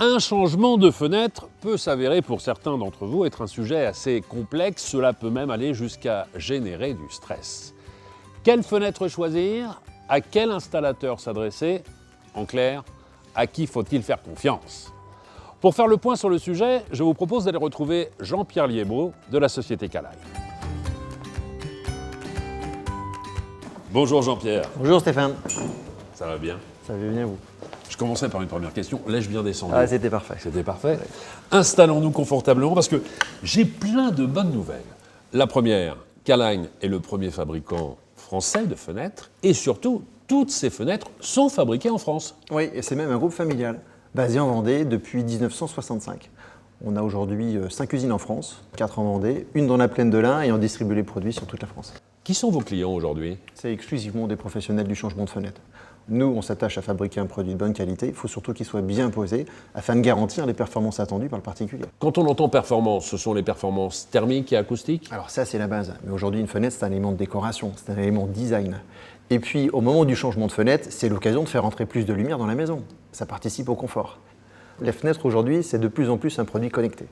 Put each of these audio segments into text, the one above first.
Un changement de fenêtre peut s'avérer pour certains d'entre vous être un sujet assez complexe, cela peut même aller jusqu'à générer du stress. Quelle fenêtre choisir? À quel installateur s'adresser? En clair, à qui faut-il faire confiance? Pour faire le point sur le sujet, je vous propose d'aller retrouver Jean-Pierre Liébaud de la société Caline. Bonjour Jean-Pierre. Bonjour Stéphane. Ça va bien? Ça va bien vous? Je commençais par une première question. L'ai-je bien descendu? Ah, c'était parfait. C'était parfait. Installons-nous confortablement parce que j'ai plein de bonnes nouvelles. La première, Caline est le premier fabricant français de fenêtres et surtout, toutes ces fenêtres sont fabriquées en France. Oui, et c'est même un groupe familial, basé en Vendée depuis 1965. On a aujourd'hui 5 usines en France, 4 en Vendée, une dans la plaine de l'Ain et on distribue les produits sur toute la France. Qui sont vos clients aujourd'hui? C'est exclusivement des professionnels du changement de fenêtre. Nous, on s'attache à fabriquer un produit de bonne qualité, il faut surtout qu'il soit bien posé afin de garantir les performances attendues par le particulier. Quand on entend performance, ce sont les performances thermiques et acoustiques? Alors ça, c'est la base. Mais aujourd'hui, une fenêtre, c'est un élément de décoration, c'est un élément de design. Et puis, au moment du changement de fenêtre, c'est l'occasion de faire entrer plus de lumière dans la maison. Ça participe au confort. Les fenêtres, aujourd'hui, c'est de plus en plus un produit connecté.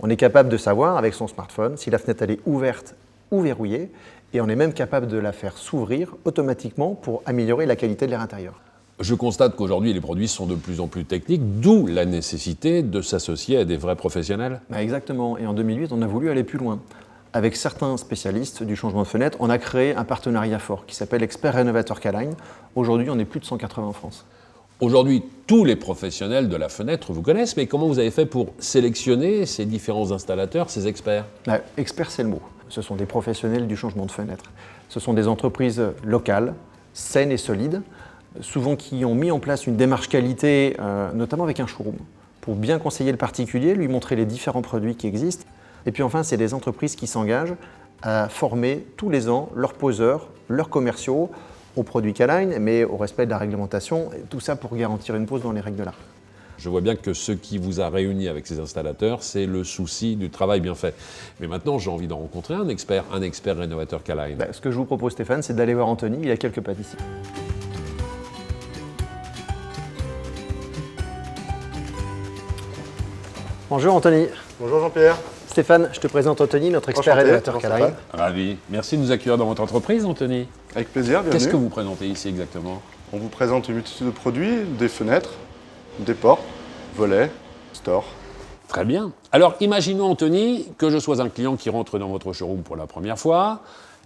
On est capable de savoir, avec son smartphone, si la fenêtre elle est ouverte ou verrouillée, et on est même capable de la faire s'ouvrir automatiquement pour améliorer la qualité de l'air intérieur. Je constate qu'aujourd'hui, les produits sont de plus en plus techniques, d'où la nécessité de s'associer à des vrais professionnels. Exactement, et en 2008, on a voulu aller plus loin. Avec certains spécialistes du changement de fenêtre, on a créé un partenariat fort qui s'appelle Expert Rénovateur Caline. Aujourd'hui, on est plus de 180 en France. Aujourd'hui, tous les professionnels de la fenêtre vous connaissent, mais comment vous avez fait pour sélectionner ces différents installateurs, ces experts? Experts, c'est le mot. Ce sont des professionnels du changement de fenêtre. Ce sont des entreprises locales, saines et solides, souvent qui ont mis en place une démarche qualité, notamment avec un showroom, pour bien conseiller le particulier, lui montrer les différents produits qui existent. Et puis enfin, c'est des entreprises qui s'engagent à former tous les ans leurs poseurs, leurs commerciaux, aux produits Caline, mais au respect de la réglementation, et tout ça pour garantir une pose dans les règles de l'art. Je vois bien que ce qui vous a réuni avec ces installateurs, c'est le souci du travail bien fait. Mais maintenant, j'ai envie d'en rencontrer un expert rénovateur Caline. Ce que je vous propose, Stéphane, c'est d'aller voir Anthony, il a quelques pattes ici. Bonjour Anthony. Bonjour Jean-Pierre. Stéphane, je te présente Anthony, notre expert rénovateur Caline. Ravi. Merci de nous accueillir dans votre entreprise, Anthony. Avec plaisir, bienvenue. Qu'est-ce que vous présentez ici exactement? On vous présente une multitude de produits, des fenêtres, des portes, volets, stores. Très bien. Alors, imaginons, Anthony, que je sois un client qui rentre dans votre showroom pour la première fois.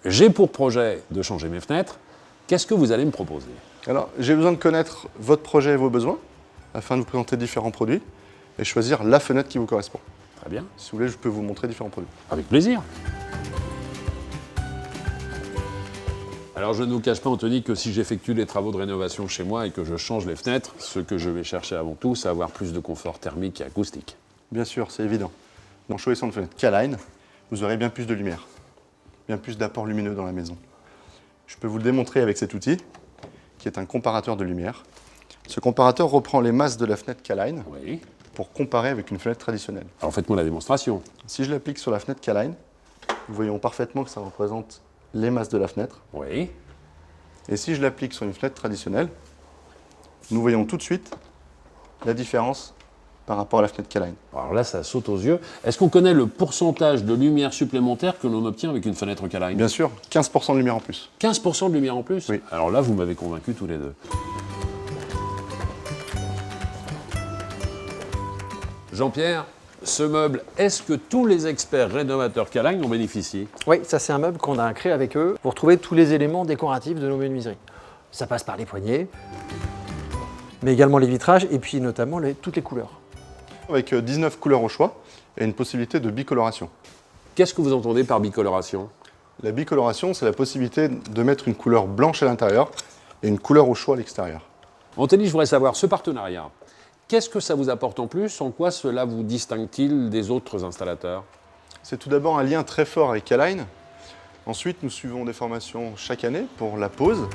J'ai pour projet de changer mes fenêtres. Qu'est-ce que vous allez me proposer? Alors, j'ai besoin de connaître votre projet et vos besoins afin de vous présenter différents produits et choisir la fenêtre qui vous correspond. Très bien. Si vous voulez, je peux vous montrer différents produits. Avec plaisir. Alors, je ne vous cache pas, Anthony, que si j'effectue les travaux de rénovation chez moi et que je change les fenêtres, ce que je vais chercher avant tout, c'est avoir plus de confort thermique et acoustique. Bien sûr, c'est évident. En choisissant une fenêtre Caline, vous aurez bien plus de lumière, bien plus d'apport lumineux dans la maison. Je peux vous le démontrer avec cet outil, qui est un comparateur de lumière. Ce comparateur reprend les masses de la fenêtre Caline Oui. pour comparer avec une fenêtre traditionnelle. Alors, faites-moi la démonstration. Si je l'applique sur la fenêtre Caline, nous voyons parfaitement que ça représente les masses de la fenêtre. Oui. Et si je l'applique sur une fenêtre traditionnelle, nous voyons tout de suite la différence par rapport à la fenêtre Caline. Alors là, ça saute aux yeux. Est-ce qu'on connaît le pourcentage de lumière supplémentaire que l'on obtient avec une fenêtre Caline? Bien sûr, 15% de lumière en plus. 15% de lumière en plus? Oui. Alors là, vous m'avez convaincu tous les deux. Jean-Pierre, ce meuble, est-ce que tous les experts rénovateurs Caline en bénéficient? Oui, ça c'est un meuble qu'on a créé avec eux pour trouver tous les éléments décoratifs de nos menuiseries. Ça passe par les poignées, mais également les vitrages et puis notamment toutes les couleurs. Avec 19 couleurs au choix et une possibilité de bicoloration. Qu'est-ce que vous entendez par bicoloration? La bicoloration, c'est la possibilité de mettre une couleur blanche à l'intérieur et une couleur au choix à l'extérieur. Anthony, je voudrais savoir, ce partenariat, qu'est-ce que ça vous apporte en plus? En quoi cela vous distingue-t-il des autres installateurs? C'est tout d'abord un lien très fort avec Caline. Ensuite, nous suivons des formations chaque année pour la pose,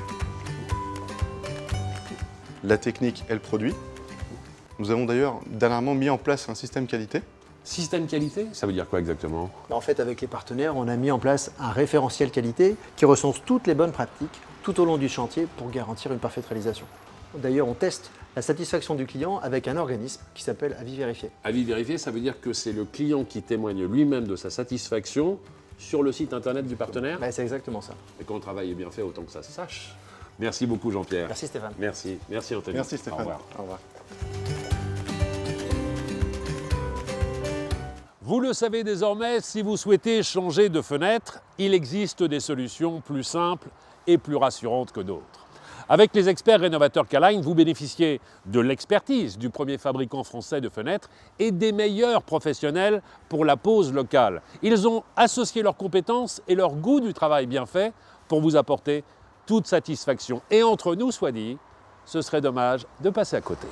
la technique et le produit. Nous avons d'ailleurs dernièrement mis en place un système qualité. Système qualité, ça veut dire quoi exactement? En fait, avec les partenaires, on a mis en place un référentiel qualité qui recense toutes les bonnes pratiques tout au long du chantier pour garantir une parfaite réalisation. D'ailleurs, on teste la satisfaction du client avec un organisme qui s'appelle Avis Vérifié. Avis vérifié, ça veut dire que c'est le client qui témoigne lui-même de sa satisfaction sur le site internet du partenaire. C'est exactement ça. Et quand le travail est bien fait, autant que ça se sache. Merci beaucoup Jean-Pierre. Merci Stéphane. Merci Anthony. Merci Stéphane. Au revoir. Au revoir. Vous le savez désormais, si vous souhaitez changer de fenêtre, il existe des solutions plus simples et plus rassurantes que d'autres. Avec les experts rénovateurs K-Line, vous bénéficiez de l'expertise du premier fabricant français de fenêtres et des meilleurs professionnels pour la pose locale. Ils ont associé leurs compétences et leur goût du travail bien fait pour vous apporter toute satisfaction. Et entre nous, soit dit, ce serait dommage de passer à côté.